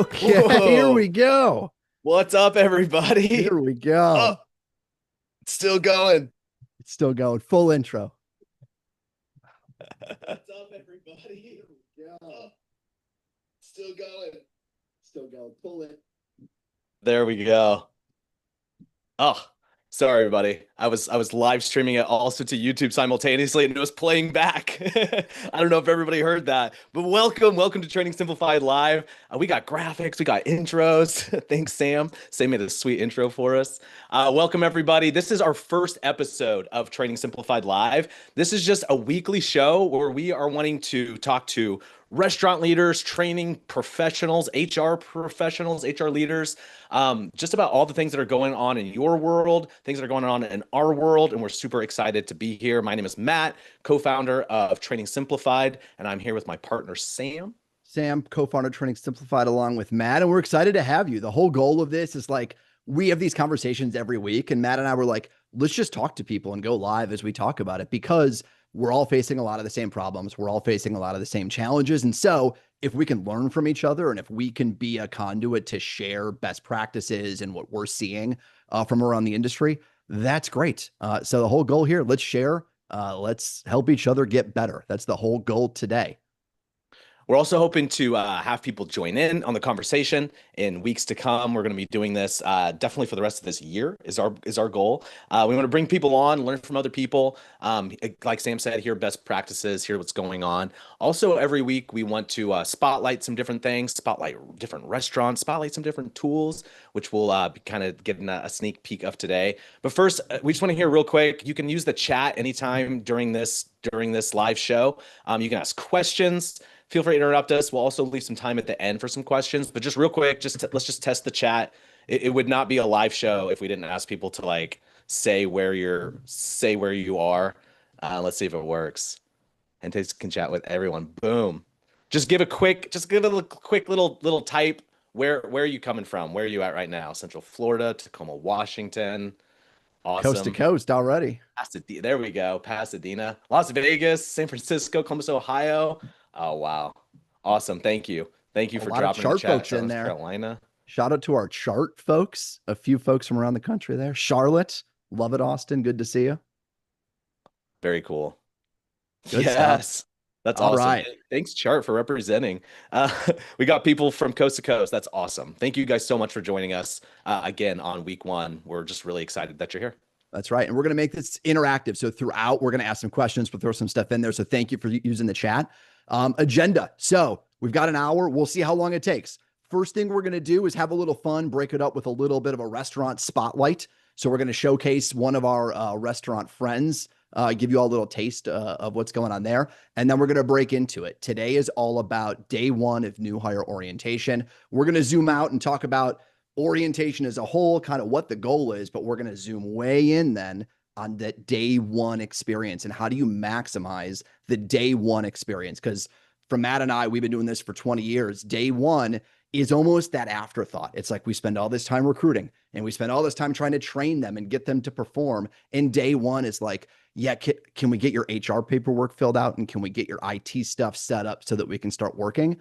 Okay, Whoa. here we go. What's up, everybody? Here we go. Oh, it's still going. It's still going. Full intro. What's up, everybody? Yeah. Oh, still going. Still going. Pull it. There we go. Oh, sorry, everybody. I was live streaming it also to YouTube simultaneously, and it was playing back. I don't know if everybody heard that, but welcome to Training Simplified Live. We got graphics, we got intros. Thanks, Sam. Sam made a sweet intro for us. Welcome, everybody. This is our first episode of Training Simplified Live. This is just a weekly show where we are wanting to talk to restaurant leaders, training professionals, HR professionals, HR leaders, just about all the things that are going on in your world, things that are going on in our world, and we're super excited to be here. My name is Matt, co-founder of Training Simplified, and I'm here with my partner, Sam. Sam, co-founder of Training Simplified, along with Matt, and we're excited to have you. The whole goal of this is like, we have these conversations every week, and Matt and I were like, let's just talk to people and go live as we talk about it, because we're all facing a lot of the same problems. We're all facing a lot of the same challenges. And so if we can learn from each other and if we can be a conduit to share best practices and what we're seeing from around the industry, that's great. So the whole goal here, let's share, let's help each other get better. That's the whole goal today. We're also hoping to have people join in on the conversation in weeks to come. We're going to be doing this definitely for the rest of this year is our goal. We want to bring people on, learn from other people. Like Sam said, hear best practices, hear what's going on. Also, every week we want to spotlight some different things, spotlight different restaurants, spotlight some different tools, which we'll be kind of getting a sneak peek of today. But first, we just want to hear real quick. You can use the chat anytime during this live show. You can ask questions. Feel free to interrupt us. We'll also leave some time at the end for some questions, but just real quick, let's just test the chat. It would not be a live show if we didn't ask people to like say where you are. Let's see if it works. And they can chat with everyone. Boom. Just give a quick little type. Where are you coming from? Where are you at right now? Central Florida, Tacoma, Washington. Awesome. Coast to coast already. Pasadena, there we go. Pasadena, Las Vegas, San Francisco, Columbus, Ohio. Oh, wow. Awesome. Thank you. Thank you for dropping the chat. Folks in there. Carolina. Shout out to our chart folks. A few folks from around the country there. Charlotte. Love it, Austin. Good to see you. Very cool. Good yes. Stuff. That's all awesome. Right. Thanks, Chart, for representing. We got people from coast to coast. That's awesome. Thank you guys so much for joining us again on week one. We're just really excited that you're here. That's right. And we're going to make this interactive. So throughout, we're going to ask some questions. We'll throw some stuff in there. So thank you for using the chat. Agenda. So we've got an hour. We'll see how long it takes. First thing we're going to do is have a little fun, break it up with a little bit of a restaurant spotlight. So we're going to showcase one of our restaurant friends, give you all a little taste of what's going on there. And then we're going to break into it. Today is all about day one of new hire orientation. We're going to zoom out and talk about orientation as a whole, kind of what the goal is, but we're going to zoom way in then on that day one experience and how do you maximize the day one experience? Because for Matt and I, we've been doing this for 20 years. Day one is almost that afterthought. It's like we spend all this time recruiting and we spend all this time trying to train them and get them to perform. And day one is like, yeah, can we get your HR paperwork filled out? And can we get your IT stuff set up so that we can start working?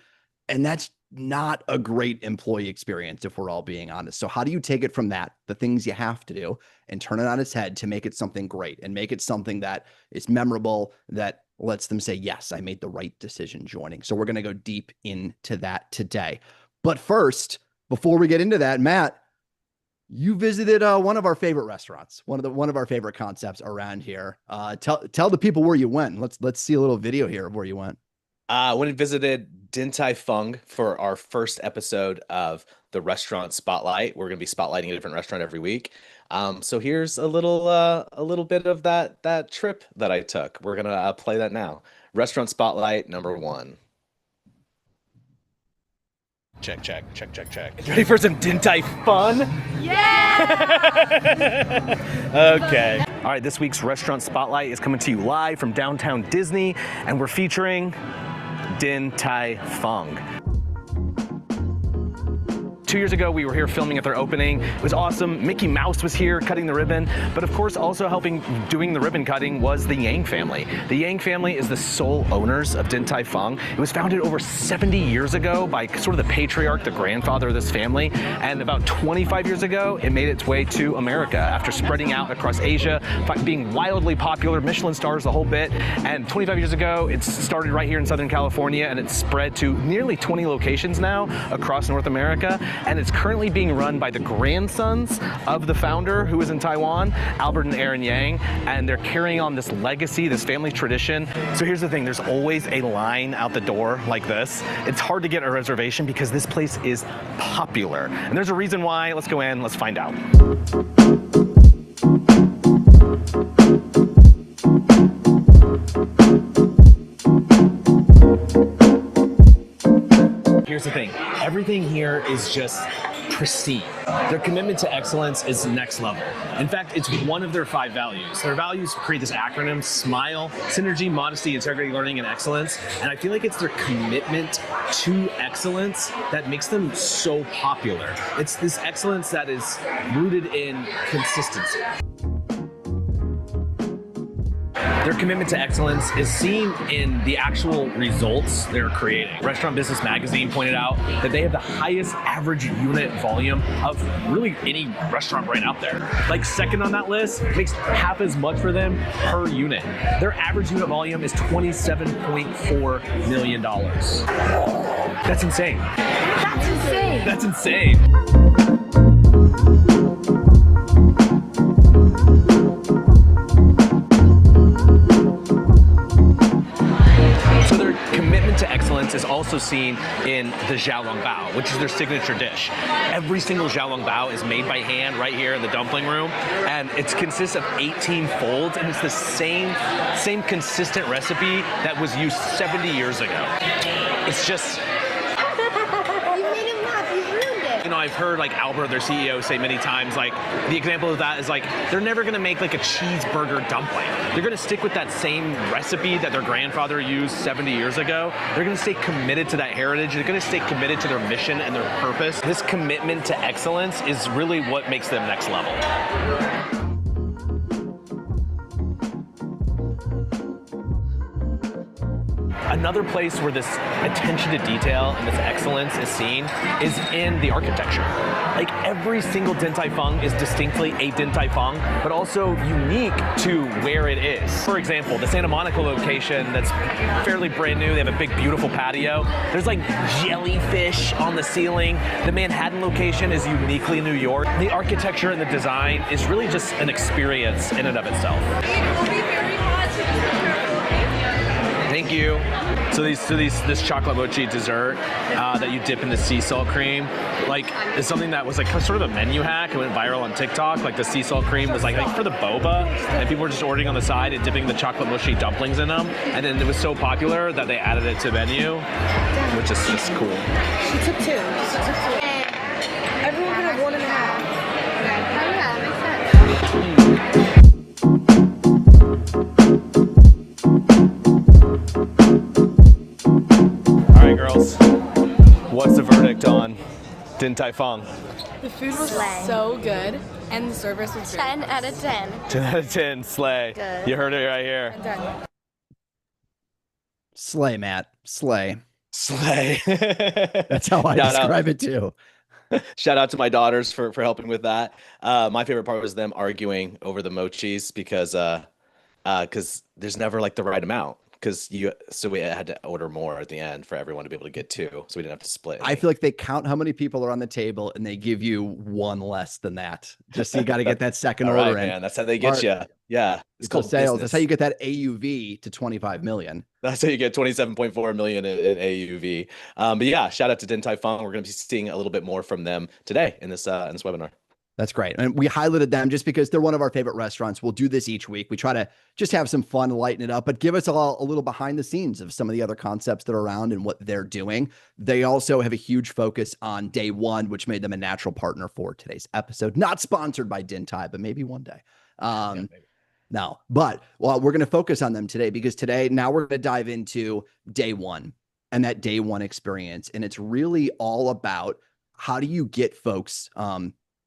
And that's not a great employee experience, if we're all being honest. So how do you take it from that, the things you have to do, and turn it on its head to make it something great and make it something that is memorable, that lets them say, yes, I made the right decision joining. So we're going to go deep into that today. But first, before we get into that, Matt, you visited one of our favorite restaurants, one of our favorite concepts around here. Tell the people where you went. Let's see a little video here of where you went. When I visited Din Tai Fung for our first episode of the restaurant spotlight. We're going to be spotlighting a different restaurant every week. So here's a little bit of that trip that I took. We're going to play that now. Restaurant spotlight number 1. Check. Ready for some Din Tai Fun? Yeah! Okay. All right, this week's restaurant spotlight is coming to you live from downtown Disney, and we're featuring Din Tai Fung. 2 years ago, we were here filming at their opening. It was awesome. Mickey Mouse was here cutting the ribbon. But of course, also helping doing the ribbon cutting was the Yang family. The Yang family is the sole owners of Din Tai Fung. It was founded over 70 years ago by sort of the patriarch, the grandfather of this family. And about 25 years ago, it made its way to America after spreading out across Asia, being wildly popular, Michelin stars, the whole bit. And 25 years ago, it started right here in Southern California, and it's spread to nearly 20 locations now across North America. And it's currently being run by the grandsons of the founder, who is in Taiwan, Albert and Aaron Yang, and they're carrying on this legacy, this family tradition. So here's the thing, there's always a line out the door like this. It's hard to get a reservation because this place is popular. And there's a reason why. Let's go in, let's find out. Here's the thing, everything here is just pristine. Their commitment to excellence is next level. In fact, it's one of their 5 values. Their values create this acronym: SMILE, Synergy, Modesty, Integrity, Learning, and Excellence. And I feel like it's their commitment to excellence that makes them so popular. It's this excellence that is rooted in consistency. Their commitment to excellence is seen in the actual results they're creating. Restaurant Business Magazine pointed out that they have the highest average unit volume of really any restaurant right out there. Like second on that list, makes half as much for them per unit. Their average unit volume is $27.4 million. That's insane. That's insane. That's insane. So their commitment to excellence is also seen in the xiaolong bao, which is their signature dish. Every single xiaolong bao is made by hand right here in the dumpling room, and it consists of 18 folds, and it's the same consistent recipe that was used 70 years ago. It's just... You made him laugh, you ruined it. You know, I've heard like Albert, their CEO, say many times, like, the example of that is like, they're never gonna make like a cheeseburger dumpling. They're gonna stick with that same recipe that their grandfather used 70 years ago. They're gonna stay committed to that heritage. They're gonna stay committed to their mission and their purpose. This commitment to excellence is really what makes them next level. Another place where this attention to detail and this excellence is seen is in the architecture. Like every single Din Tai Fung is distinctly a Din Tai Fung, but also unique to where it is. For example, the Santa Monica location that's fairly brand new, they have a big, beautiful patio. There's like jellyfish on the ceiling. The Manhattan location is uniquely New York. The architecture and the design is really just an experience in and of itself. Thank you. So this chocolate mochi dessert that you dip in the sea salt cream, like, is something that was like sort of a menu hack. It went viral on TikTok. Like the sea salt cream was like, I think for the boba, and people were just ordering on the side and dipping the chocolate mochi dumplings in them. And then it was so popular that they added it to menu, which is just cool. She took 2. Everyone can have 1.5. All right, girls, what's the verdict on Din Tai Fung? The food was so good, and the service was 10 out of 10. 10 out of 10, slay. Good. You heard it right here. done. Slay, Matt. Slay. Slay. That's how I describe it too. Shout out to my daughters for helping with that. My favorite part was them arguing over the mochis because there's never like the right amount. So we had to order more at the end for everyone to be able to get 2, so we didn't have to split. I feel like they count how many people are on the table and they give you 1 less than that. Just so you got to get that second All order right, in. man. That's how they get you. Yeah. It's called sales. business. That's how you get that AUV to 25 million. That's how you get 27.4 million in AUV. But yeah, shout out to Din Tai Fung. We're going to be seeing a little bit more from them today in this webinar. That's great. And we highlighted them just because they're one of our favorite restaurants. We'll do this each week. We try to just have some fun, lighten it up, but give us a little behind the scenes of some of the other concepts that are around and what they're doing. They also have a huge focus on day one, which made them a natural partner for today's episode. Not sponsored by Din Tai, but maybe one day. No, but we're going to focus on them today because now we're going to dive into day one and that day one experience. And it's really all about how do you get folks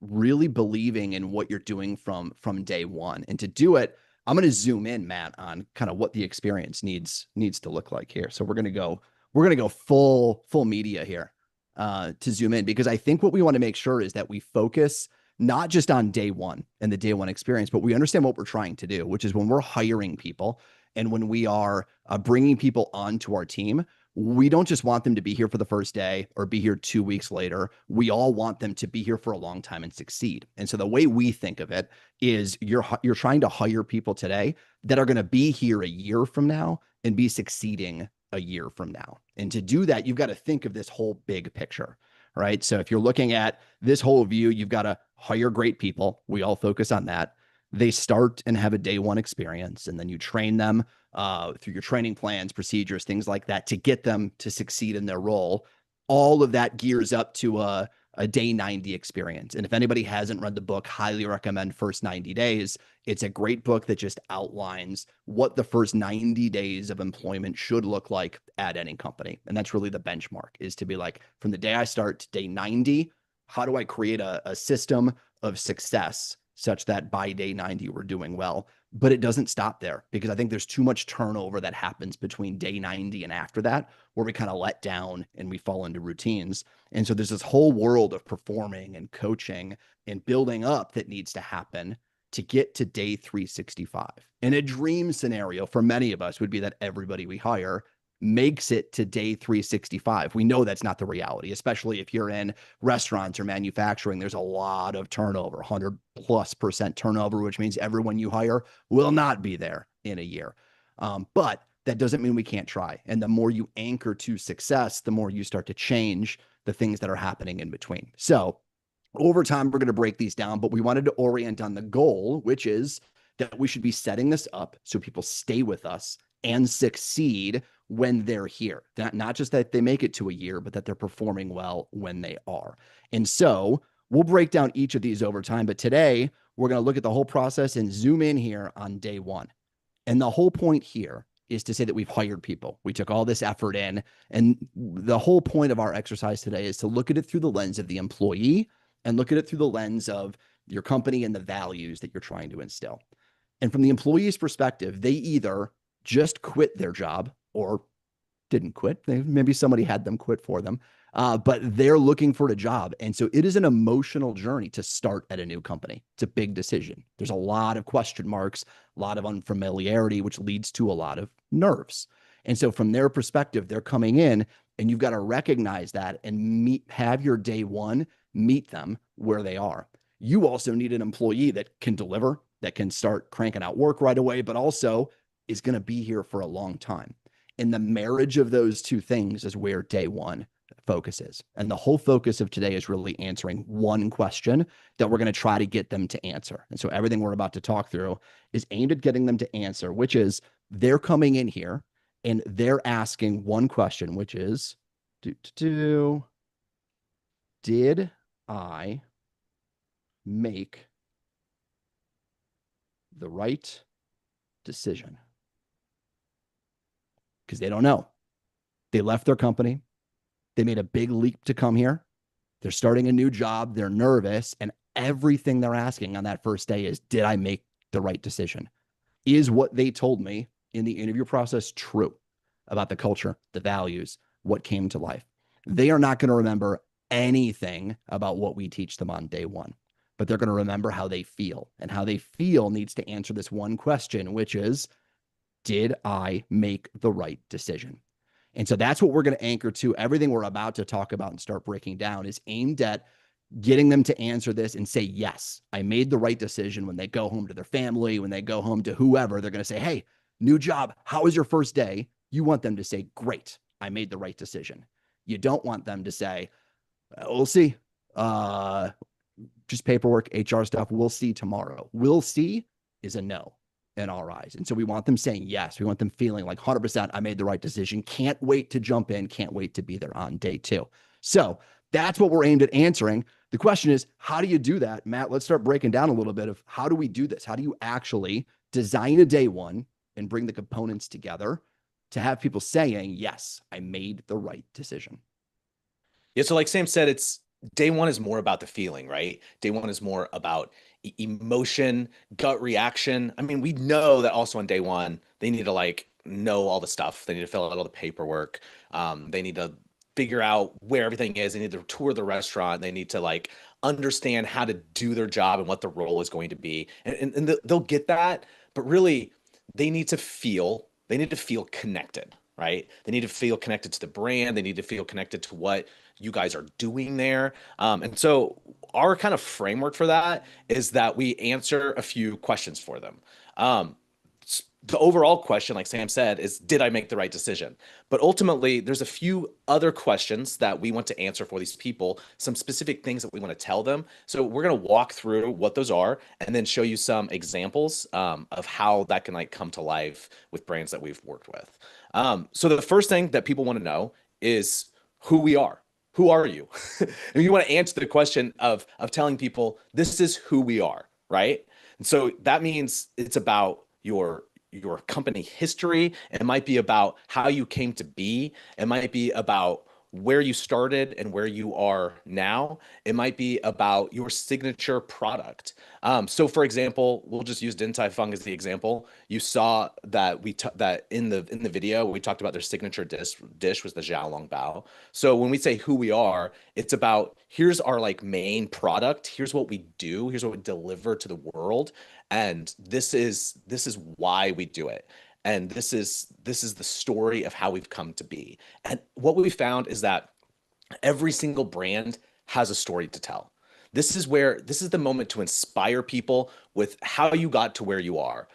really believing in what you're doing from day one? And to do it, I'm going to zoom in, Matt, on kind of what the experience needs to look like here. So we're going to go full media here to zoom in, because I think what we want to make sure is that we focus not just on day one and the day one experience, but we understand what we're trying to do, which is when we're hiring people and when we are bringing people onto our team, we don't just want them to be here for the first day or be here 2 weeks later. We all want them to be here for a long time and succeed. And so the way we think of it is you're trying to hire people today that are going to be here a year from now and be succeeding a year from now. And to do that, you've got to think of this whole big picture, right? So if you're looking at this whole view, you've got to hire great people. We all focus on that. They start and have a day one experience, and then you train them through your training plans, procedures, things like that to get them to succeed in their role. All of that gears up to a day 90 experience. And if anybody hasn't read the book, highly recommend First 90 Days. It's a great book that just outlines what the first 90 days of employment should look like at any company. And that's really the benchmark, is to be like, from the day I start to day 90, how do I create a system of success such that by day 90 we're doing well? But it doesn't stop there, because I think there's too much turnover that happens between day 90 and after that, where we kind of let down and we fall into routines. And so there's this whole world of performing and coaching and building up that needs to happen to get to day 365. And a dream scenario for many of us would be that everybody we hire makes it to day 365. We know that's not the reality, especially if you're in restaurants or manufacturing. There's a lot of turnover, 100+% turnover, which means everyone you hire will not be there in a year. But that doesn't mean we can't try. And the more you anchor to success, the more you start to change the things that are happening in between. So over time, we're going to break these down, but we wanted to orient on the goal, which is that we should be setting this up so people stay with us and succeed when they're here. Not just that they make it to a year, but that they're performing well when they are. And so we'll break down each of these over time. But today, we're going to look at the whole process and zoom in here on day one. And the whole point here is to say that we've hired people. We took all this effort in. And the whole point of our exercise today is to look at it through the lens of the employee and look at it through the lens of your company and the values that you're trying to instill. And from the employee's perspective, they either just quit their job or didn't quit. Maybe somebody had them quit for them, but they're looking for a job. And so it is an emotional journey to start at a new company. It's a big decision. There's a lot of question marks, a lot of unfamiliarity, which leads to a lot of nerves. And so from their perspective, they're coming in, and you've got to recognize that and have your day one meet them where they are. You also need an employee that can deliver, that can start cranking out work right away, but also is going to be here for a long time. And the marriage of those two things is where day one focuses. And the whole focus of today is really answering one question that we're going to try to get them to answer. And so everything we're about to talk through is aimed at getting them to answer, which is they're coming in here and they're asking one question, which is, did I make the right decision? Because they don't know. They left their company. They made a big leap to come here. They're starting a new job. They're nervous. And everything they're asking on that first day is, did I make the right decision? Is what they told me in the interview process true about the culture, the values, what came to life? They are not going to remember anything about what we teach them on day one, but they're going to remember how they feel. And how they feel needs to answer this one question, which is, did I make the right decision? And so that's what we're going to anchor to. Everything we're about to talk about and start breaking down is aimed at getting them to answer this and say, yes, I made the right decision. When they go home to their family, when they go home to whoever, they're going to say, hey, new job, how was your first day? You want them to say, great, I made the right decision. You don't want them to say, we'll see. Just paperwork, HR stuff. We'll see tomorrow. We'll see is a no in our eyes. And so we want them saying yes. We want them feeling like 100% I made the right decision. Can't wait to jump in. Can't wait to be there on day two. So that's what we're aimed at answering. The question is, how do you do that? Matt, let's start breaking down a little bit of how do we do this? How do you actually design a day one and bring the components together to have people saying, yes, I made the right decision? Yeah. So like Sam said, day one is more about the feeling, right? Day one is more about emotion, gut reaction. I mean, we know that also on day one, they need to like know all the stuff. They need to fill out all the paperwork. They need to figure out where everything is. They need to tour the restaurant. They need to like understand how to do their job and what the role is going to be. And they'll get that, but really they need to feel connected, right? They need to feel connected to the brand. They need to feel connected to what you guys are doing there. And so our kind of framework for that is that we answer a few questions for them. Um, the overall question, like Sam said, is did I make the right decision? But ultimately, there's a few other questions that we want to answer for these people, some specific things that we want to tell them. So we're going to walk through what those are and then show you some examples of how that can like come to life with brands that we've worked with. So the first thing that people want to know is who we are. Who are you? And you want to answer the question of telling people this is who we are, right? And so that means it's about your company history. It might be about how you came to be. It might be about where you started and where you are now. It might be about your signature product. So for example, we'll just use Din Tai Fung as the example. You saw that that in the video we talked about their signature dish was the Xiaolong Bao. So when we say who we are, it's about here's our like main product, here's what we do, here's what we deliver to the world, and this is why we do it. And this is the story of how we've come to be. And what we found is that every single brand has a story to tell. This is the moment to inspire people with how you got to where you are.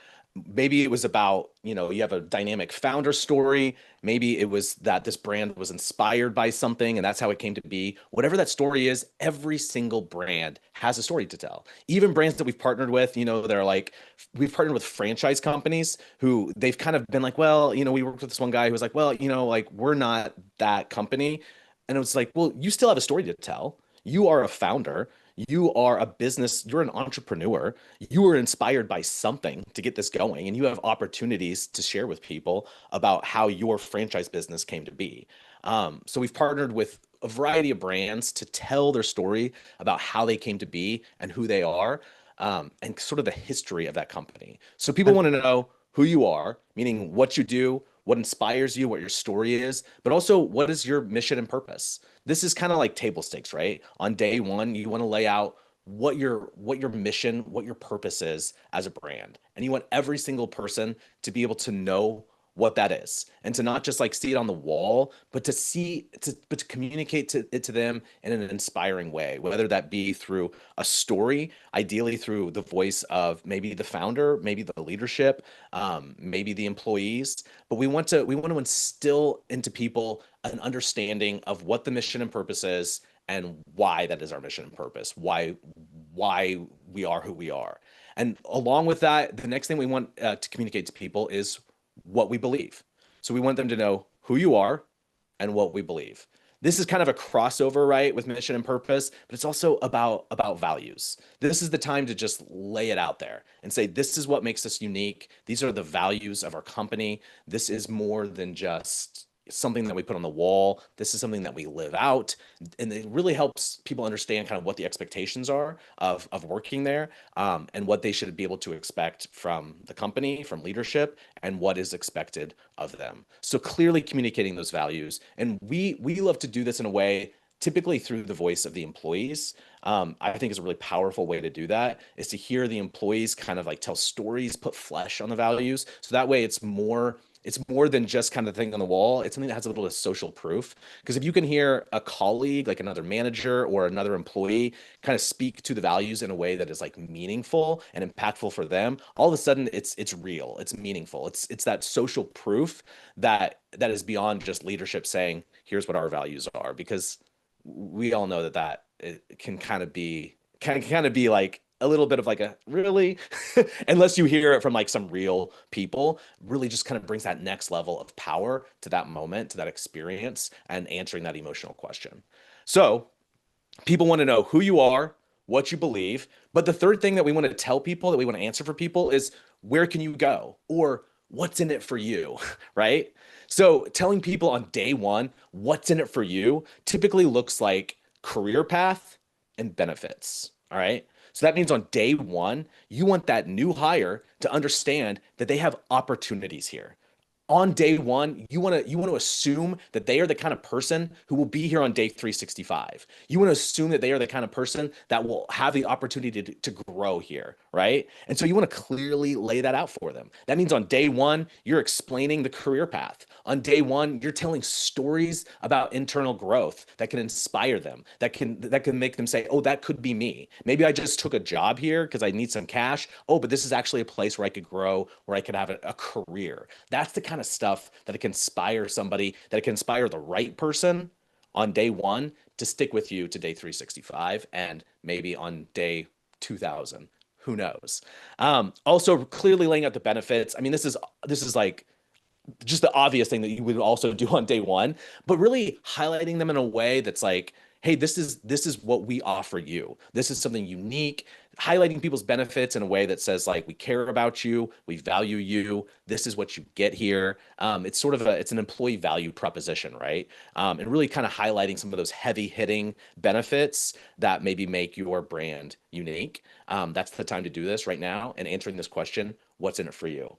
Maybe it was about, you have a dynamic founder story. Maybe it was that this brand was inspired by something and that's how it came to be. Whatever that story is, every single brand has a story to tell. Even brands that we've partnered with, they're like, we've partnered with franchise companies who they've kind of been like, well, we worked with this one guy who was like, well, like we're not that company. And it was like, well, you still have a story to tell. You are a founder. You are a business, you're an entrepreneur. You were inspired by something to get this going, and you have opportunities to share with people about how your franchise business came to be. So we've partnered with a variety of brands to tell their story about how they came to be and who they are, and sort of the history of that company. So people want to know who you are, meaning what you do, what inspires you, what your story is, but also what is your mission and purpose. This is kind of like table stakes, right? On day one, you want to lay out what your mission, what your purpose is as a brand. And you want every single person to be able to know what that is and to not just like see it on the wall, but to communicate it to them in an inspiring way, whether that be through a story, ideally through the voice of maybe the founder, maybe the leadership, maybe the employees. But we want to instill into people an understanding of what the mission and purpose is and why that is our mission and purpose, why we are who we are. And along with that, the next thing we want to communicate to people is what we believe. So we want them to know who you are and what we believe. This is kind of a crossover, right, with mission and purpose, but it's also about values. This is the time to just lay it out there and say, this is what makes us unique. These are the values of our company. This is more than just something that we put on the wall. This is something that we live out. And it really helps people understand kind of what the expectations are of working there, and what they should be able to expect from the company, from leadership, and what is expected of them. So clearly communicating those values. And we love to do this in a way typically through the voice of the employees. I think is a really powerful way to do that, is to hear the employees kind of like tell stories, put flesh on the values. So that way it's more than just kind of thing on the wall. It's something that has a little bit of social proof. Because if you can hear a colleague, like another manager or another employee, kind of speak to the values in a way that is like meaningful and impactful for them, all of a sudden it's real, it's meaningful. It's that social proof that is beyond just leadership saying, here's what our values are. Because we all know that it can kind of be like a little bit of like a really, unless you hear it from like some real people, really just kind of brings that next level of power to that moment, to that experience, and answering that emotional question. So people want to know who you are, what you believe. But the third thing that we want to tell people, that we want to answer for people, is where can you go, or what's in it for you, right? So telling people on day one what's in it for you typically looks like career path, and benefits. All right. So that means on day one, you want that new hire to understand that they have opportunities here. On day one, you want to assume that they are the kind of person who will be here on day 365. You want to assume that they are the kind of person that will have the opportunity to grow here, right? And so you want to clearly lay that out for them. That means on day one, you're explaining the career path. On day one, you're telling stories about internal growth that can inspire them, that can make them say, "Oh, that could be me. Maybe I just took a job here because I need some cash. Oh, but this is actually a place where I could grow, where I could have a career." That's the kind of stuff that it can inspire somebody, that it can inspire the right person on day one to stick with you to day 365 and maybe on day 2000. Who knows? Also, clearly laying out the benefits. I mean, this is like just the obvious thing that you would also do on day one, but really highlighting them in a way that's like, hey, this is what we offer you. This is something unique, highlighting people's benefits in a way that says like, we care about you, we value you, this is what you get here. It's sort of it's an employee value proposition, right? And really kind of highlighting some of those heavy hitting benefits that maybe make your brand unique. That's the time to do this right now and answering this question, what's in it for you?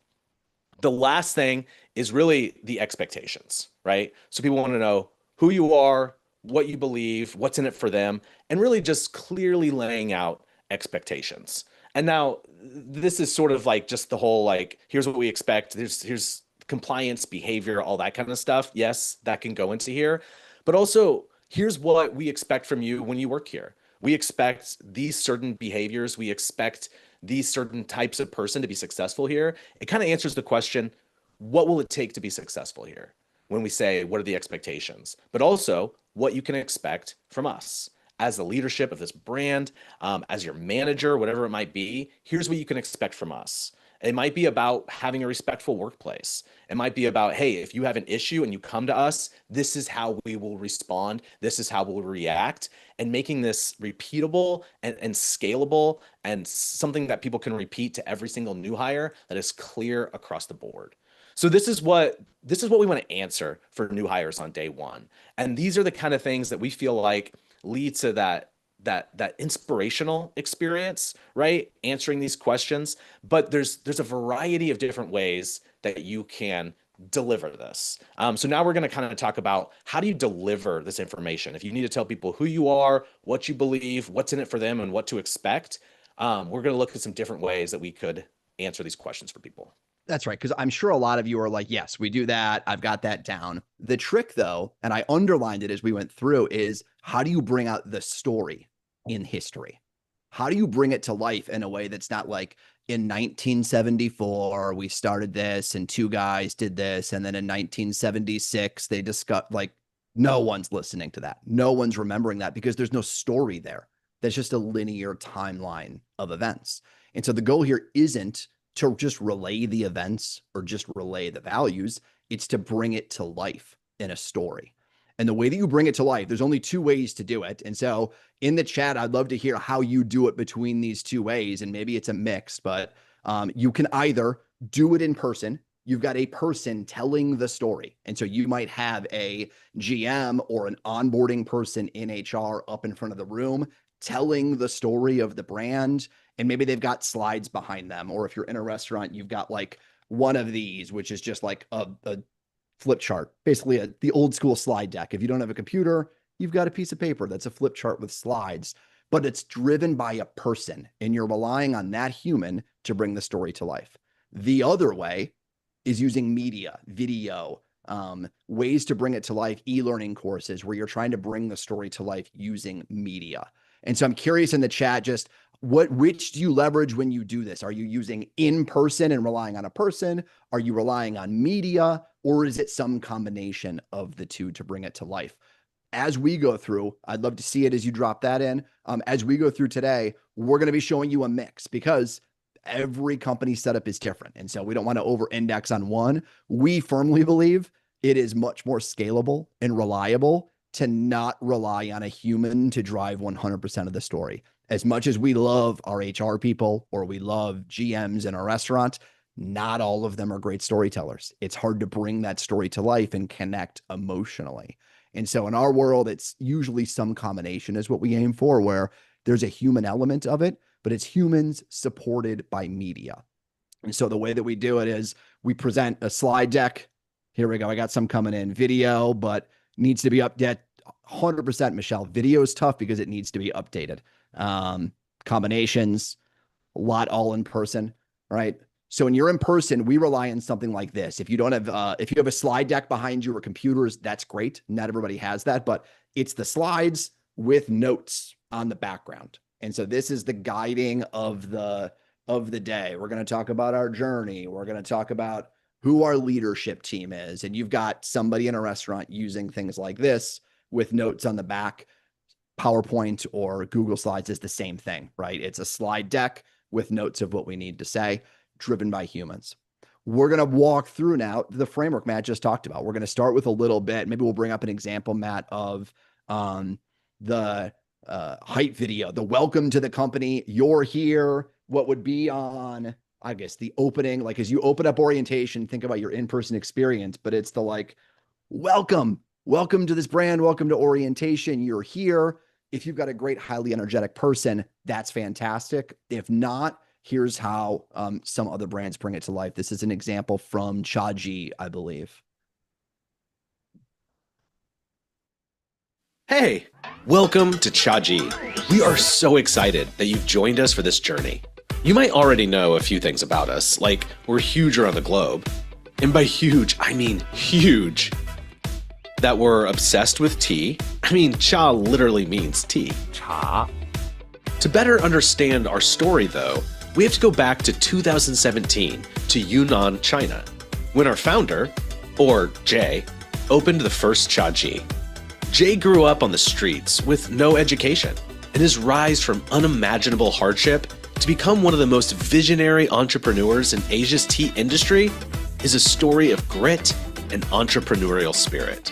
The last thing is really the expectations, right? So people want to know who you are, what you believe, what's in it for them, and really just clearly laying out expectations. And now this is sort of like just the whole like, here's what we expect. Here's compliance, behavior, all that kind of stuff. Yes, that can go into here, but also here's what we expect from you when you work here. We expect these certain behaviors. We expect these certain types of person to be successful here. It kind of answers the question, what will it take to be successful here? When we say, what are the expectations? But also what you can expect from us as the leadership of this brand, as your manager, whatever it might be. Here's what you can expect from us. It might be about having a respectful workplace. It might be about, hey, if you have an issue and you come to us, this is how we will respond. This is how we'll react, and making this repeatable and scalable and something that people can repeat to every single new hire that is clear across the board. So this is what we want to answer for new hires on day one. And these are the kind of things that we feel like lead to that inspirational experience, right? Answering these questions. But there's a variety of different ways that you can deliver this. So now we're going to kind of talk about how do you deliver this information? If you need to tell people who you are, what you believe, what's in it for them, and what to expect, we're going to look at some different ways that we could answer these questions for people. That's right. Because I'm sure a lot of you are like, yes, we do that. I've got that down. The trick, though, and I underlined it as we went through, is how do you bring out the story in history? How do you bring it to life in a way that's not like in 1974, we started this and two guys did this. And then in 1976, they discussed, like, no one's listening to that. No one's remembering that because there's no story there. That's just a linear timeline of events. And so the goal here isn't to just relay the events or just relay the values. It's to bring it to life in a story. And the way that you bring it to life, there's only two ways to do it. And so in the chat, I'd love to hear how you do it between these two ways. And maybe it's a mix, but you can either do it in person. You've got a person telling the story. And so you might have a GM or an onboarding person in HR up in front of the room telling the story of the brand. And maybe they've got slides behind them. Or if you're in a restaurant, you've got like one of these, which is just like a flip chart, basically the old school slide deck. If you don't have a computer, you've got a piece of paper that's a flip chart with slides, but it's driven by a person and you're relying on that human to bring the story to life. The other way is using media, video, ways to bring it to life, e-learning courses where you're trying to bring the story to life using media. And so I'm curious in the chat, just which do you leverage when you do this? Are you using in person and relying on a person? Are you relying on media? Or is it some combination of the two to bring it to life? As we go through, I'd love to see it as you drop that in. As we go through today, we're going to be showing you a mix because every company setup is different. And so we don't want to over-index on one. We firmly believe it is much more scalable and reliable to not rely on a human to drive 100% of the story. As much as we love our HR people or we love GMs in a restaurant, not all of them are great storytellers. It's hard to bring that story to life and connect emotionally. And so in our world, it's usually some combination is what we aim for, where there's a human element of it, but it's humans supported by media. And so the way that we do it is we present a slide deck. Here we go. I got some coming in video, but needs to be updated. 100%, Michelle. Video is tough because it needs to be updated. Combinations, a lot all in person, right? So when you're in person, we rely on something like this. If you don't have, if you have a slide deck behind you or computers, that's great. Not everybody has that, but it's the slides with notes on the background. And so this is the guiding of the day. We're going to talk about our journey. We're going to talk about who our leadership team is. And you've got somebody in a restaurant using things like this with notes on the back. PowerPoint or Google Slides is the same thing, right? It's a slide deck with notes of what we need to say, driven by humans. We're going to walk through now the framework Matt just talked about. We're going to start with a little bit. Maybe we'll bring up an example, Matt, of the height video, the welcome to the company. You're here. What would be on, I guess, the opening, like as you open up orientation, think about your in-person experience, but it's the like, welcome to this brand. Welcome to orientation. You're here. If you've got a great, highly energetic person, that's fantastic. If not, here's how some other brands bring it to life. This is an example from Chaji, I believe. Hey, welcome to Chaji. We are so excited that you've joined us for this journey. You might already know a few things about us, like we're huge around the globe. And by huge, I mean huge. That we're obsessed with tea. I mean, cha literally means tea. Cha. To better understand our story, though, we have to go back to 2017 to Yunnan, China, when our founder, or Jay, opened the first Chaji. Jay grew up on the streets with no education, and his rise from unimaginable hardship to become one of the most visionary entrepreneurs in Asia's tea industry is a story of grit and entrepreneurial spirit.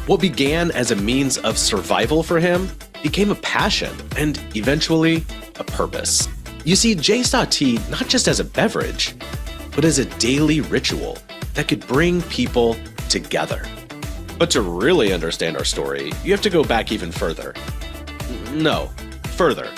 What began as a means of survival for him became a passion and eventually a purpose. You see, Jay saw tea not just as a beverage, but as a daily ritual that could bring people together. But to really understand our story, you have to go back even further. No, further,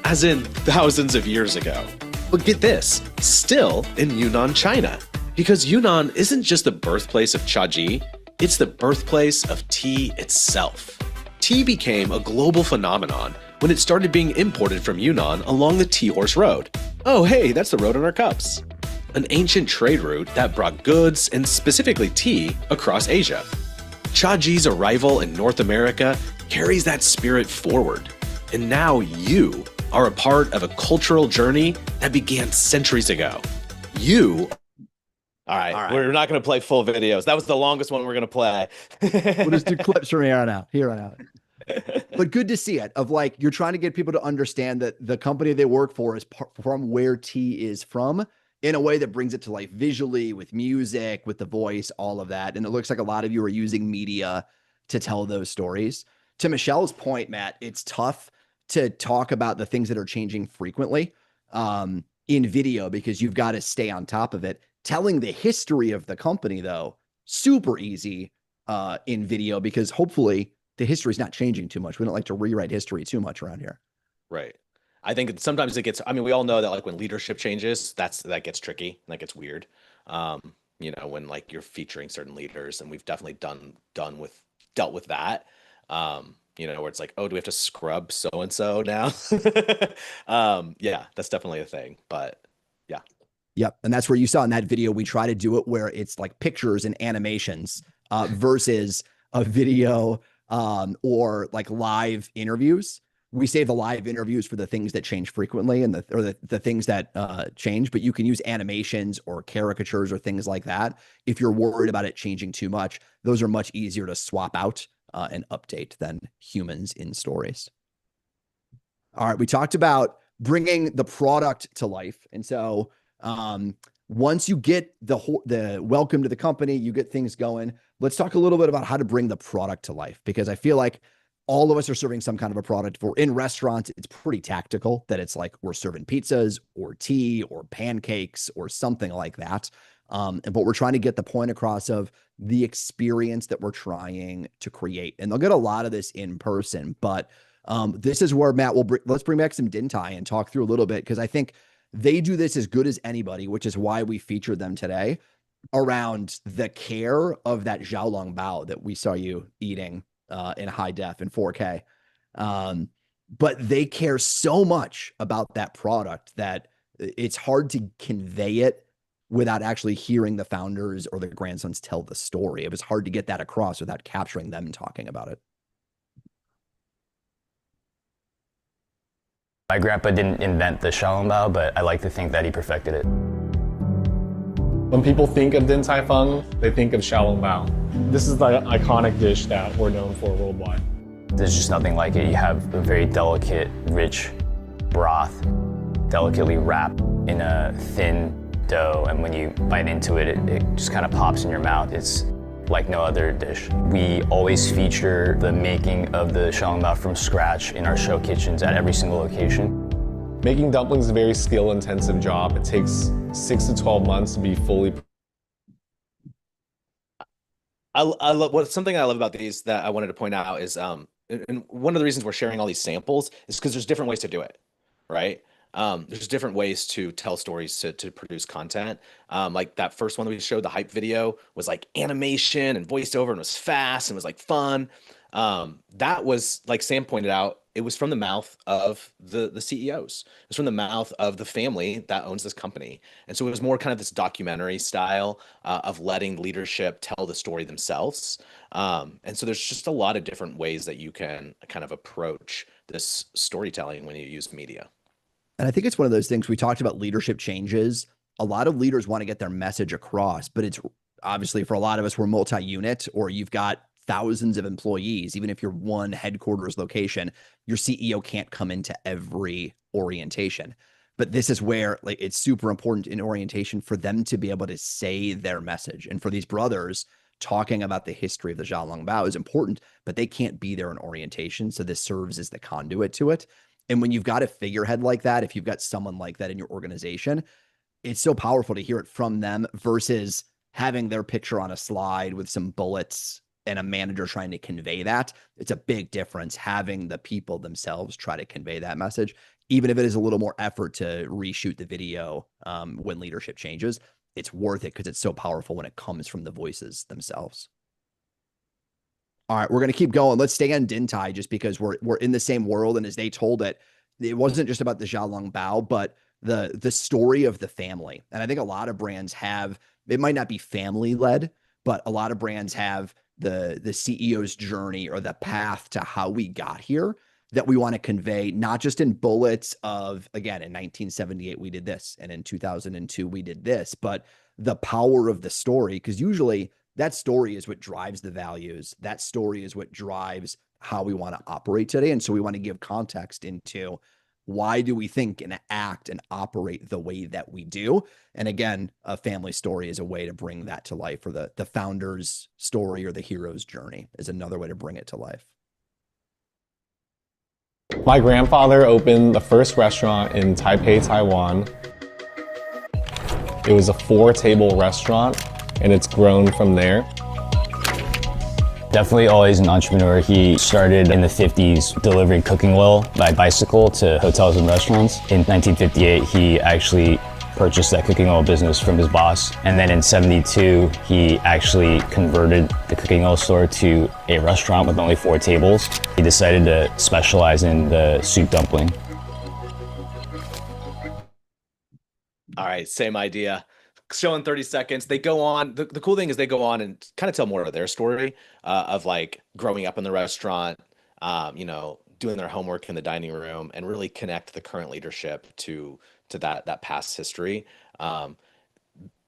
as in thousands of years ago. But get this, still in Yunnan, China, because Yunnan isn't just the birthplace of Chaji, it's the birthplace of tea itself. Tea became a global phenomenon when it started being imported from Yunnan along the Tea Horse Road. Oh hey, that's the road on our cups. An ancient trade route that brought goods, and specifically tea, across Asia. Chaji's arrival in North America carries that spirit forward. And now you are a part of a cultural journey that began centuries ago. You All right. We're not going to play full videos. That was the longest one we're going to play. We'll just do clips from here on out. But good to see it, of like, you're trying to get people to understand that the company they work for is from where tea is from, in a way that brings it to life visually, with music, with the voice, all of that. And it looks like a lot of you are using media to tell those stories. To Michelle's point, Matt, it's tough to talk about the things that are changing frequently in video because you've got to stay on top of it. Telling the history of the company, though, super easy in video because hopefully the history is not changing too much. We don't like to rewrite history too much around here. Right. I think sometimes it gets, I mean, we all know that like when leadership changes, that gets tricky, that gets weird. You know, when like you're featuring certain leaders, and we've definitely dealt with that. You know, where it's like, oh, do we have to scrub so-and-so now? Yeah, that's definitely a thing, but yeah. Yep. And that's where you saw in that video, we try to do it where it's like pictures and animations versus a video or like live interviews. We save the live interviews for the things that change frequently and the things that change, but you can use animations or caricatures or things like that. If you're worried about it changing too much, those are much easier to swap out and update than humans in stories. All right. We talked about bringing the product to life. And so once you get the welcome to the company, you get things going. Let's talk a little bit about how to bring the product to life, because I feel like all of us are serving some kind of a product. For in restaurants, it's pretty tactical that it's like we're serving pizzas or tea or pancakes or something like that. But we're trying to get the point across of the experience that we're trying to create. And they'll get a lot of this in person, but this is where Matt let's bring back some Din Tai and talk through a little bit, because I think they do this as good as anybody, which is why we featured them today, around the care of that Xiaolong Bao that we saw you eating in high def in 4K. But they care so much about that product that it's hard to convey it without actually hearing the founders or the grandsons tell the story. It was hard to get that across without capturing them talking about it. My grandpa didn't invent the xiaolongbao, but I like to think that he perfected it. When people think of Din Tai Fung, they think of xiaolongbao. This is the iconic dish that we're known for worldwide. There's just nothing like it. You have a very delicate, rich broth, delicately wrapped in a thin dough, and when you bite into it, it just kind of pops in your mouth. It's like no other dish. We always feature the making of the xiaolongbao from scratch in our show kitchens at every single location. Making dumplings is a very skill-intensive job. It takes 6 to 12 months to be fully. I love something I love about these that I wanted to point out is and one of the reasons we're sharing all these samples is because there's different ways to do it, right? There's different ways to tell stories to produce content. Like that first one that we showed, the hype video, was like animation and voiceover and was fast and was like fun. That was, like Sam pointed out, it was from the mouth of the CEOs. It was from the mouth of the family that owns this company. And so it was more kind of this documentary style of letting leadership tell the story themselves. And so there's just a lot of different ways that you can kind of approach this storytelling when you use media. And I think it's one of those things, we talked about leadership changes. A lot of leaders want to get their message across, but it's obviously for a lot of us, we're multi-unit, or you've got thousands of employees. Even if you're one headquarters location, your CEO can't come into every orientation. But this is where, like, it's super important in orientation for them to be able to say their message. And for these brothers, talking about the history of the Xiaolong Bao is important, but they can't be there in orientation. So this serves as the conduit to it. And when you've got a figurehead like that, if you've got someone like that in your organization, it's so powerful to hear it from them versus having their picture on a slide with some bullets and a manager trying to convey that. It's a big difference having the people themselves try to convey that message, even if it is a little more effort to reshoot the video when leadership changes. It's worth it because it's so powerful when it comes from the voices themselves. All right, we're going to keep going. Let's stay on Din Tai just because we're in the same world. And as they told it, it wasn't just about the Xiaolong Bao, but the story of the family. And I think a lot of brands have, it might not be family led, but a lot of brands have the CEO's journey or the path to how we got here that we want to convey, not just in bullets of, again, in 1978, we did this, and in 2002, we did this, but the power of the story, because usually that story is what drives the values. That story is what drives how we want to operate today. And so we want to give context into why do we think and act and operate the way that we do. And again, a family story is a way to bring that to life, or the founder's story or the hero's journey is another way to bring it to life. My grandfather opened the first restaurant in Taipei, Taiwan. It was a 4-table restaurant, and it's grown from there. Definitely always an entrepreneur. He started in the 50s delivering cooking oil by bicycle to hotels and restaurants. In 1958, he actually purchased that cooking oil business from his boss. And then in 72, he actually converted the cooking oil store to a restaurant with only 4 tables. He decided to specialize in the soup dumpling. All right, same idea. Show in 30 seconds. They go on. The cool thing is they go on and kind of tell more of their story of like growing up in the restaurant, doing their homework in the dining room, and really connect the current leadership to that past history.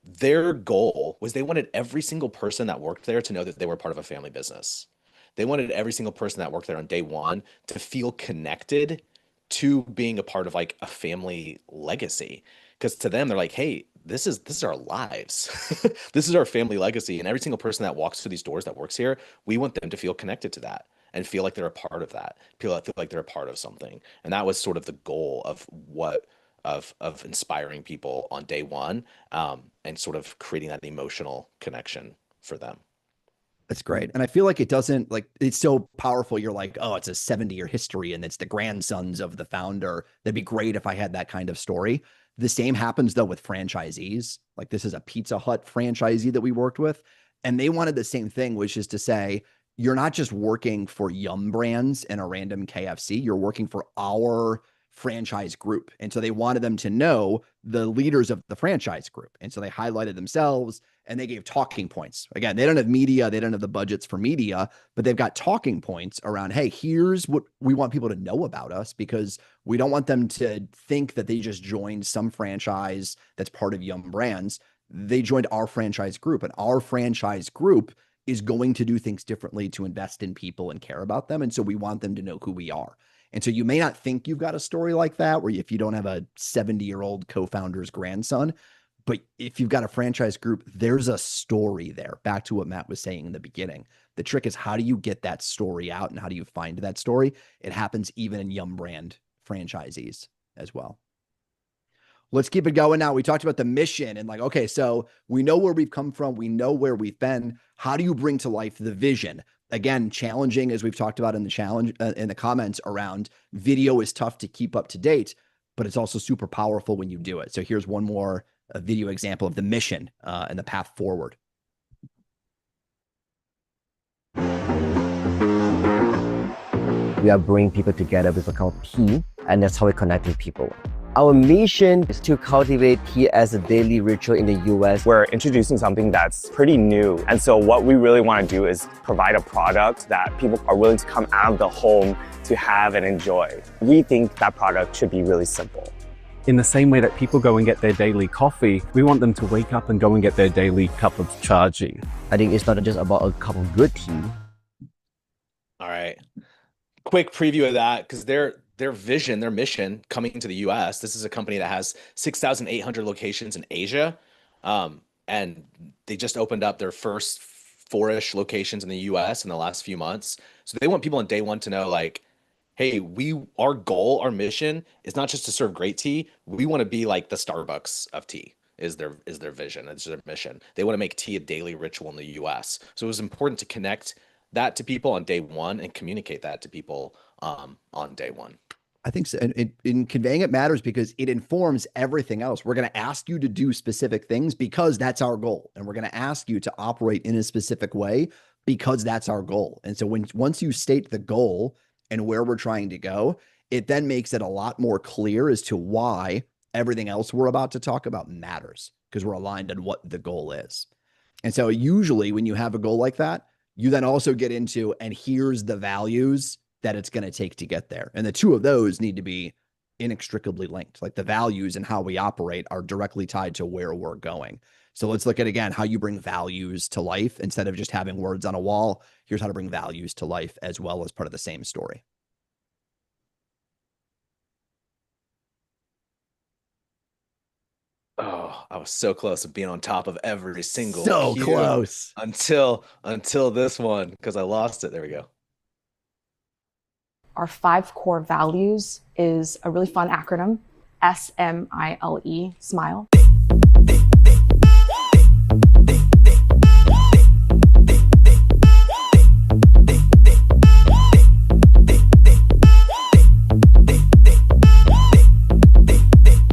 Their goal was they wanted every single person that worked there to know that they were part of a family business. They wanted every single person that worked there on day one to feel connected to being a part of like a family legacy. Because to them, they're like, hey, this is our lives. This is our family legacy. And every single person that walks through these doors that works here, we want them to feel connected to that. and feel like they're a part of that. Feel like they're a part of something. And that was sort of the goal of what of inspiring people on day one, and sort of creating that emotional connection for them. That's great. And I feel like it doesn't like it's so powerful. You're like, oh, it's a 70-year history and it's the grandsons of the founder. That'd be great if I had that kind of story. The same happens though with franchisees. Like this is a Pizza Hut franchisee that we worked with, and they wanted the same thing, which is to say, you're not just working for Yum Brands and a random KFC, you're working for our franchise group. And so they wanted them to know the leaders of the franchise group. And so they highlighted themselves and they gave talking points. Again, they don't have media, they don't have the budgets for media, but they've got talking points around, hey, here's what we want people to know about us, because we don't want them to think that they just joined some franchise that's part of Yum Brands. They joined our franchise group, and our franchise group is going to do things differently to invest in people and care about them. And so we want them to know who we are. And so you may not think you've got a story like that, where if you don't have a 70-year-old co-founder's grandson, but if you've got a franchise group, there's a story there. Back to what Matt was saying in the beginning. The trick is, how do you get that story out and how do you find that story? It happens even in Yum Brand franchisees as well. Let's keep it going now. We talked about the mission and like, okay, so we know where we've come from. We know where we've been. How do you bring to life the vision? Again, challenging, as we've talked about in the challenge, in the comments around video is tough to keep up to date, but it's also super powerful when you do it. So here's one more video example of the mission and the path forward. We are bringing people together with a kind of tea, and that's how we connect with people. Our mission is to cultivate tea as a daily ritual in the US. We're introducing something that's pretty new. And so what we really want to do is provide a product that people are willing to come out of the home to have and enjoy. We think that product should be really simple. In the same way that people go and get their daily coffee, we want them to wake up and go and get their daily cup of charging. I think it's not just about a cup of good tea. All right. Quick preview of that, because their vision, their mission coming to the US, this is a company that has 6,800 locations in Asia. And they just opened up their first 4-ish locations in the US in the last few months. So they want people on day one to know, like, hey, our goal, our mission is not just to serve great tea. We want to be like the Starbucks of tea is their vision. It's their mission. They want to make tea a daily ritual in the US. So it was important to connect that to people on day one and communicate that to people on day one. I think so. And in conveying it matters because it informs everything else. We're going to ask you to do specific things because that's our goal. And we're going to ask you to operate in a specific way because that's our goal. And so once you state the goal and where we're trying to go, it then makes it a lot more clear as to why everything else we're about to talk about matters, because we're aligned on what the goal is. And so usually when you have a goal like that, you then also get into, and here's the values that it's going to take to get there. And the two of those need to be inextricably linked. Like the values and how we operate are directly tied to where we're going. So let's look at, again, how you bring values to life instead of just having words on a wall. Here's how to bring values to life as well as part of the same story. Oh, I was so close to being on top of every single So close until this one, because I lost it. There we go. Our 5 core values is a really fun acronym, SMILE, SMILE.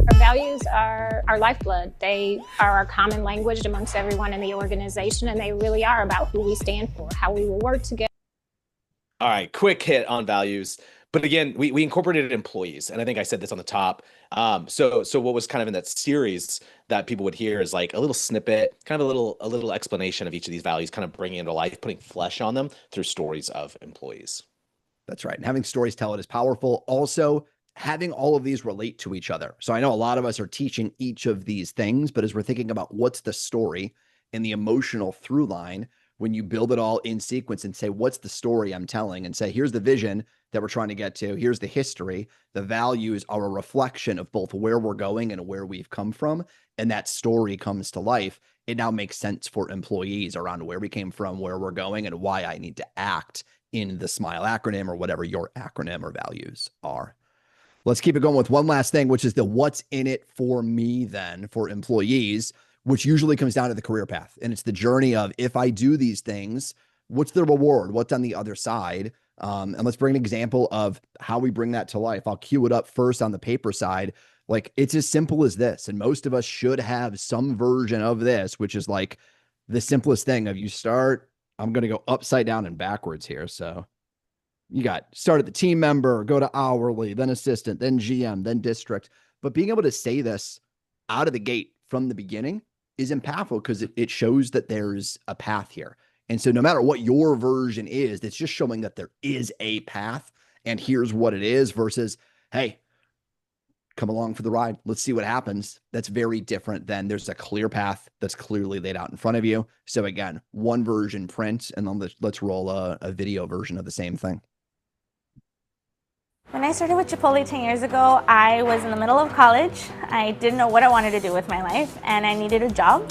Our values are our lifeblood. They are our common language amongst everyone in the organization, and they really are about who we stand for, how we will work together. All right, quick hit on values. But again, we incorporated employees, and I think I said this on the top. So what was kind of in that series that people would hear is like a little snippet, kind of a little explanation of each of these values, kind of bringing it to life, putting flesh on them through stories of employees. That's right. And having stories tell it is powerful. Also, having all of these relate to each other. So I know a lot of us are teaching each of these things, but as we're thinking about what's the story and the emotional through line, when you build it all in sequence and say, what's the story I'm telling? And say, here's the vision that we're trying to get to. Here's the history. The values are a reflection of both where we're going and where we've come from. And that story comes to life. It now makes sense for employees around where we came from, where we're going, and why I need to act in the SMILE acronym or whatever your acronym or values are. Let's keep it going with one last thing, which is the what's in it for me then for employees, which usually comes down to the career path. And it's the journey of, if I do these things, what's the reward? What's on the other side? And let's bring an example of how we bring that to life. I'll cue it up first on the paper side. Like, it's as simple as this. And most of us should have some version of this, which is like the simplest thing of, you start, I'm going to go upside down and backwards here. So you got start at the team member, go to hourly, then assistant, then GM, then district. But being able to say this out of the gate from the beginning is impactful because it shows that there's a path here. And so no matter what your version is, it's just showing that there is a path and here's what it is versus, hey, come along for the ride. Let's see what happens. That's very different than there's a clear path that's clearly laid out in front of you. So again, one version print, and then let's roll a video version of the same thing. When I started with Chipotle 10 years ago, I was in the middle of college. I didn't know what I wanted to do with my life, and I needed a job.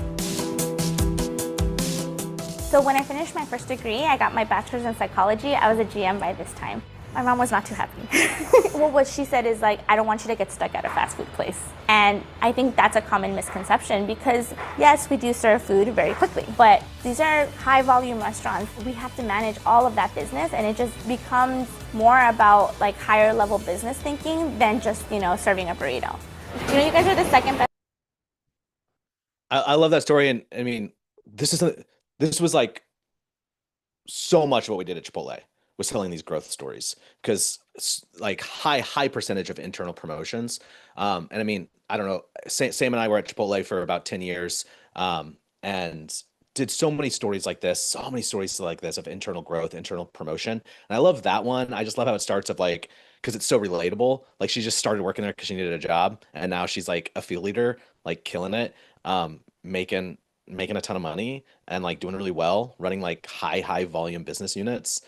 So when I finished my first degree, I got my bachelor's in psychology. I was a GM by this time. My mom was not too happy. Well, what she said is like, I don't want you to get stuck at a fast food place. And I think that's a common misconception because yes, we do serve food very quickly, but these are high volume restaurants. We have to manage all of that business, and it just becomes more about like higher level business thinking than just, serving a burrito. You guys are the second best. I love that story. And I mean, this was like so much of what we did at Chipotle was telling these growth stories, because like high percentage of internal promotions. And I mean, I don't know, Sam and I were at Chipotle for about 10 years and did so many stories like this of internal growth, internal promotion. And I love that one. I just love how it starts of like, because it's so relatable. Like, she just started working there because she needed a job, and now she's like a field leader, like killing it, making a ton of money and like doing really well, running like high volume business units.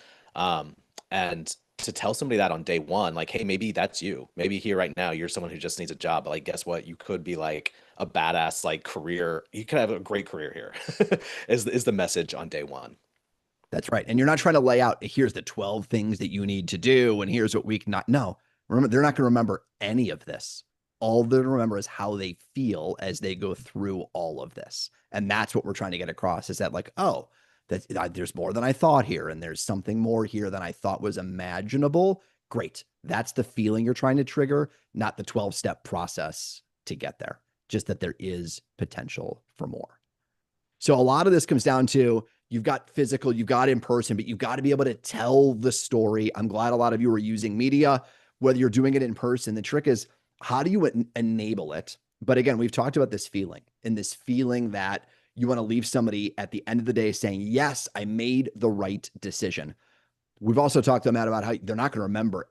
And to tell somebody that on day one, like, hey, maybe that's you. Maybe here right now, you're someone who just needs a job. But like, guess what? You could be like a badass, like career. You could have a great career here is the message on day one. That's right. And you're not trying to lay out, here's the 12 things that you need to do, and here's what we cannot. No, remember, they're not going to remember any of this. All they're going to remember is how they feel as they go through all of this. And that's what we're trying to get across, is that like, oh, that there's more than I thought here, and there's something more here than I thought was imaginable. Great. That's the feeling you're trying to trigger, not the 12-step process to get there, just that there is potential for more. So a lot of this comes down to, you've got physical, you've got in person, but you've got to be able to tell the story. I'm glad a lot of you are using media, whether you're doing it in person. The trick is, how do you enable it? But again, we've talked about this feeling, and this feeling that you want to leave somebody at the end of the day saying, yes, I made the right decision. We've also talked to them about how they're not going to remember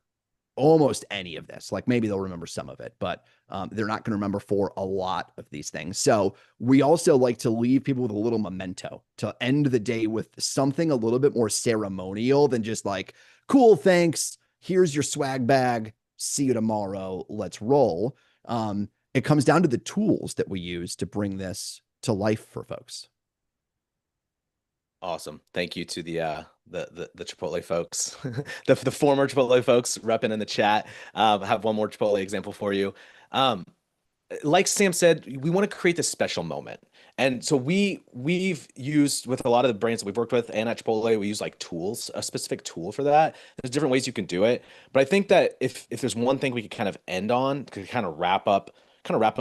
almost any of this. Like, maybe they'll remember some of it, but they're not going to remember for a lot of these things. So we also like to leave people with a little memento to end the day with something a little bit more ceremonial than just like, cool, thanks, here's your swag bag, see you tomorrow, let's roll. It comes down to the tools that we use to bring this to life for folks. Awesome. Thank you to the Chipotle folks, the former Chipotle folks repping in the chat. Have one more Chipotle example for you. Like Sam said, we want to create this special moment. And so we've used, with a lot of the brands that we've worked with and at Chipotle, we use like tools, a specific tool for that. There's different ways you can do it. But I think that if there's one thing we could kind of end on, could kind of wrap up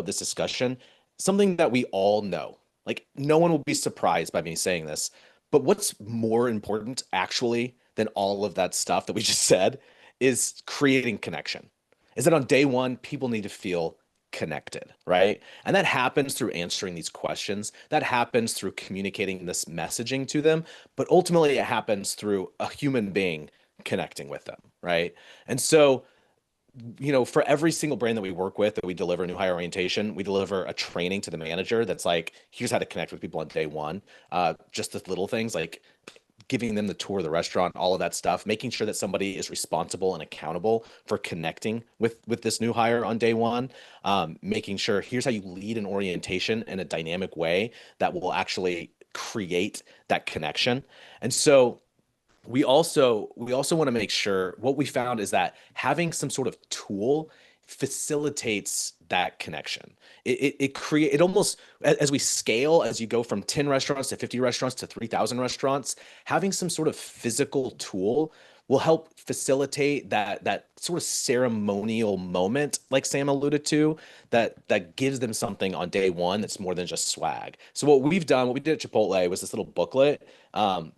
this discussion, something that we all know, like no one will be surprised by me saying this, but what's more important actually than all of that stuff that we just said is creating connection. Is that on day one, people need to feel connected, right? And that happens through answering these questions. That happens through communicating this messaging to them, but ultimately it happens through a human being connecting with them, right? And so, for every single brand that we work with, that we deliver new hire orientation, we deliver a training to the manager that's like, here's how to connect with people on day one. Just the little things like giving them the tour of the restaurant, all of that stuff, making sure that somebody is responsible and accountable for connecting with this new hire on day one, making sure here's how you lead an orientation in a dynamic way that will actually create that connection. And so we also want to make sure, what we found is that having some sort of tool facilitates that connection. It almost, as we scale, as you go from 10 restaurants to 50 restaurants to 3,000 restaurants, having some sort of physical tool will help facilitate that sort of ceremonial moment, like Sam alluded to, that gives them something on day one that's more than just swag. So what we did at Chipotle was this little booklet that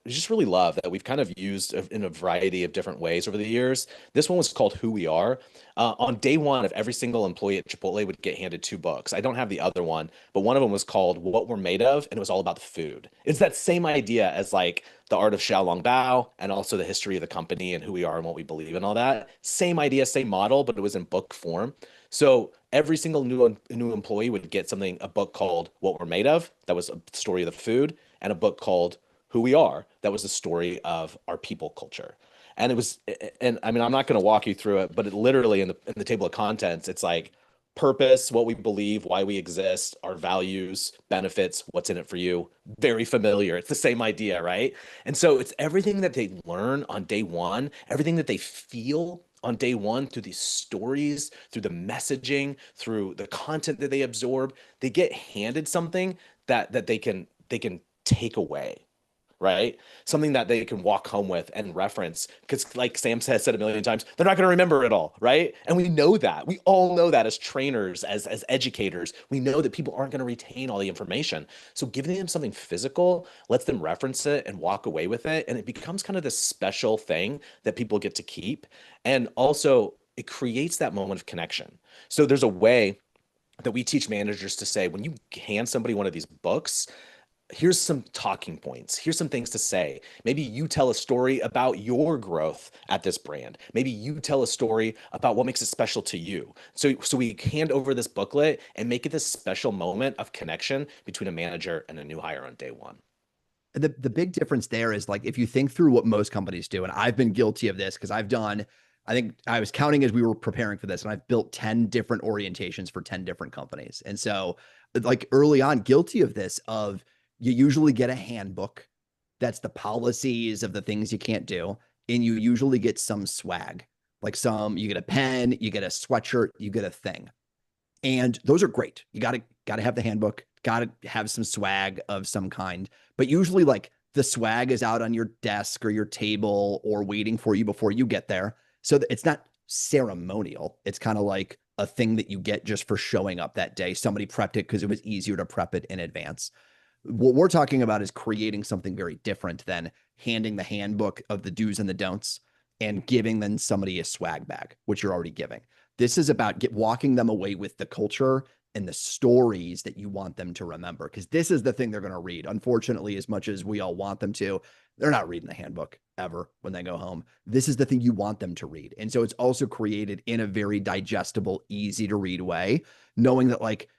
I just really love, that we've kind of used in a variety of different ways over the years. This one was called Who We Are. On day one of every single employee at Chipotle would get handed 2 books. I don't have the other one, but one of them was called What We're Made Of, and it was all about the food. It's that same idea as like the art of Xiaolong Bao, and also the history of the company and who we are and what we believe and all that. Same idea, same model, but it was in book form. So every single new employee would get a book called What We're Made Of, that was a story of the food, and a book called Who We Are, that was the story of our people culture. And it was, and I mean, I'm not going to walk you through it, but it literally in the table of contents, it's like purpose, what we believe, why we exist, our values, benefits, what's in it for you. Very familiar. It's the same idea, right? And so it's everything that they learn on day one, everything that they feel on day one through these stories, through the messaging, through the content that they absorb. They get handed something that they can take away, right? Something that they can walk home with and reference, because like Sam has said a million times, they're not going to remember it all, right? And we know that. We all know that as trainers, as educators, we know that people aren't going to retain all the information. So giving them something physical lets them reference it and walk away with it, and it becomes kind of this special thing that people get to keep. And also it creates that moment of connection. So there's a way that we teach managers to say, when you hand somebody one of these books, here's some talking points. Here's some things to say. Maybe you tell a story about your growth at this brand. Maybe you tell a story about what makes it special to you. So we hand over this booklet and make it this special moment of connection between a manager and a new hire on day one. The big difference there is, like, if you think through what most companies do, and I've been guilty of this because I've done, I think I was counting as we were preparing for this, and I've built 10 different orientations for 10 different companies. And so, like, early on, guilty of this, of you usually get a handbook that's the policies of the things you can't do, and you usually get some swag, like you get a pen, you get a sweatshirt, you get a thing. And those are great. You got to have the handbook, got to have some swag of some kind. But usually, like, the swag is out on your desk or your table or waiting for you before you get there. So it's not ceremonial. It's kind of like a thing that you get just for showing up that day. Somebody prepped it because it was easier to prep it in advance. What we're talking about is creating something very different than handing the handbook of the do's and the don'ts and giving then somebody a swag bag, which you're already giving. This is about walking them away with the culture and the stories that you want them to remember, because this is the thing they're going to read. Unfortunately, as much as we all want them to, they're not reading the handbook ever when they go home. This is the thing you want them to read. And so it's also created in a very digestible, easy to read way, knowing that, like,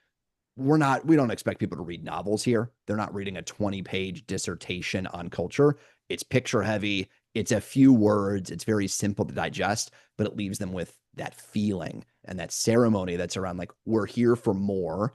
we don't expect people to read novels here. They're not reading a 20-page dissertation on culture. It's picture heavy. It's a few words. It's very simple to digest, but it leaves them with that feeling and that ceremony that's around, like, we're here for more.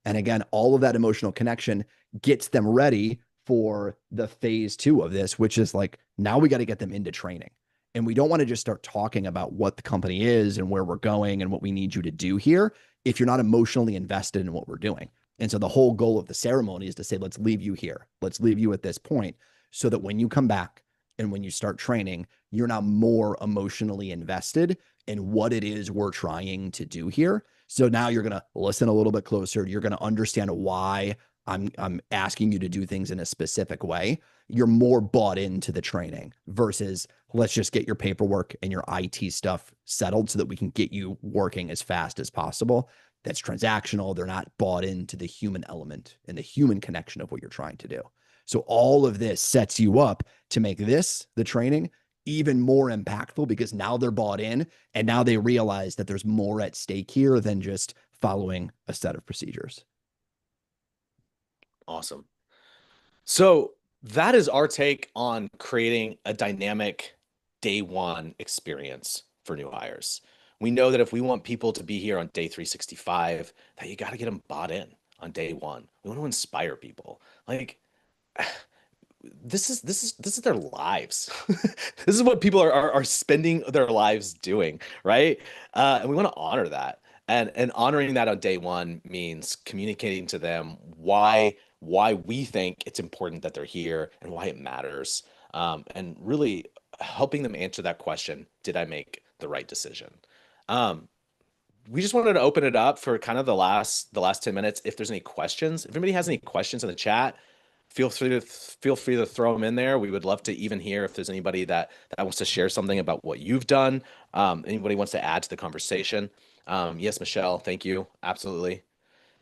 And again, all of that emotional connection gets them ready for the phase 2 of this, which is like, now we got to get them into training. And we don't want to just start talking about what the company is and where we're going and what we need you to do here if you're not emotionally invested in what we're doing. And so the whole goal of the ceremony is to say, let's leave you here. Let's leave you at this point, so that when you come back and when you start training, you're now more emotionally invested in what it is we're trying to do here. So now you're going to listen a little bit closer. You're going to understand why I'm asking you to do things in a specific way. You're more bought into the training versus let's just get your paperwork and your IT stuff settled so that we can get you working as fast as possible. That's transactional. They're not bought into the human element and the human connection of what you're trying to do. So all of this sets you up to make the training, even more impactful, because now they're bought in and now they realize that there's more at stake here than just following a set of procedures. Awesome. So that is our take on creating a dynamic day one experience for new hires. We know that if we want people to be here on day 365, that you got to get them bought in on day one. We want to inspire people. Like, this is their lives. This is what people are spending their lives doing, right? And we want to honor that. And honoring that on day one means communicating to them why we think it's important that they're here and why it matters. And really helping them answer that question, did I make the right decision? We just wanted to open it up for kind of the last 10 minutes. If there's any questions, if anybody has any questions in the chat, feel free to throw them in there. We would love to even hear if there's anybody that wants to share something about what you've done. Anybody wants to add to the conversation. Yes, Michelle, thank you. Absolutely.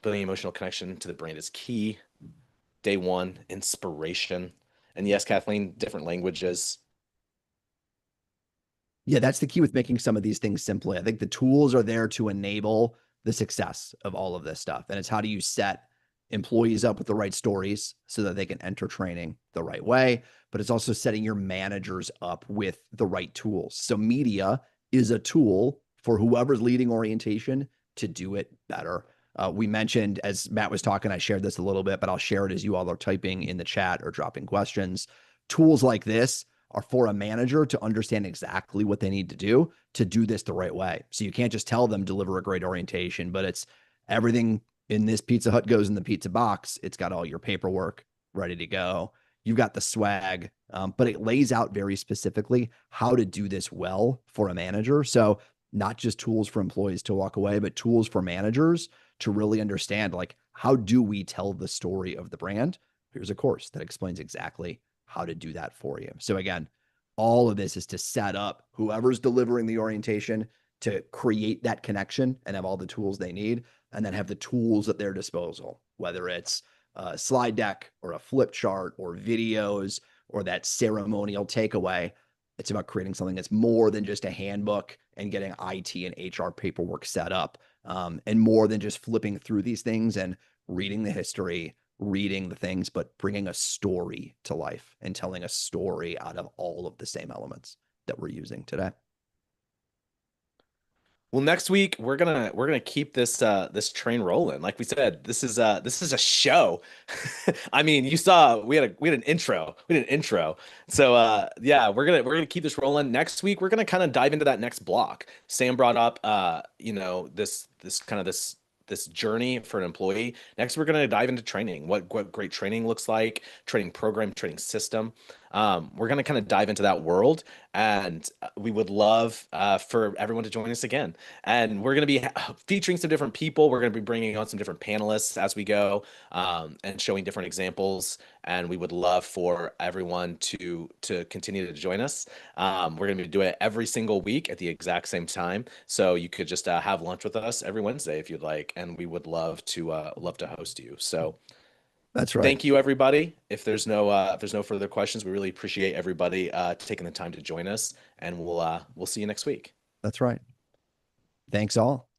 Building emotional connection to the brand is key. Day one, inspiration. And yes, Kathleen, different languages. Yeah, that's the key with making some of these things simply. I think the tools are there to enable the success of all of this stuff. And it's how do you set employees up with the right stories so that they can enter training the right way, but it's also setting your managers up with the right tools. So media is a tool for whoever's leading orientation to do it better. We mentioned, as Matt was talking, I shared this a little bit, but I'll share it as you all are typing in the chat or dropping questions. Tools like this are for a manager to understand exactly what they need to do this the right way. So you can't just tell them deliver a great orientation, but it's everything in this Pizza Hut goes in the pizza box. It's got all your paperwork ready to go. You've got the swag, but it lays out very specifically how to do this well for a manager. So not just tools for employees to walk away, but tools for managers to really understand, like, how do we tell the story of the brand? Here's a course that explains exactly how to do that for you. So again, all of this is to set up whoever's delivering the orientation to create that connection and have all the tools they need, and then have the tools at their disposal, whether it's a slide deck or a flip chart or videos or that ceremonial takeaway. It's about creating something that's more than just a handbook and getting IT and HR paperwork set up, and more than just flipping through these things and reading the history, reading the things, but bringing a story to life and telling a story out of all of the same elements that we're using today. Well, next week we're gonna keep this this train rolling. Like we said, this is a show. I mean, you saw we had an intro. We did an intro. So yeah, we're gonna keep this rolling. Next week we're gonna kind of dive into that next block. Sam brought up this journey for an employee. Next, we're going to dive into training, what great training looks like, training program, training system. We're going to kind of dive into that world, and we would love for everyone to join us again. And we're going to be featuring some different people. We're going to be bringing on some different panelists as we go, and showing different examples. And we would love for everyone to continue to join us. We're going to be doing it every single week at the exact same time. So you could just have lunch with us every Wednesday if you'd like, and we would love to host you. So that's right. Thank you, everybody. If there's no further questions, we really appreciate everybody taking the time to join us, and we'll see you next week. That's right. Thanks all.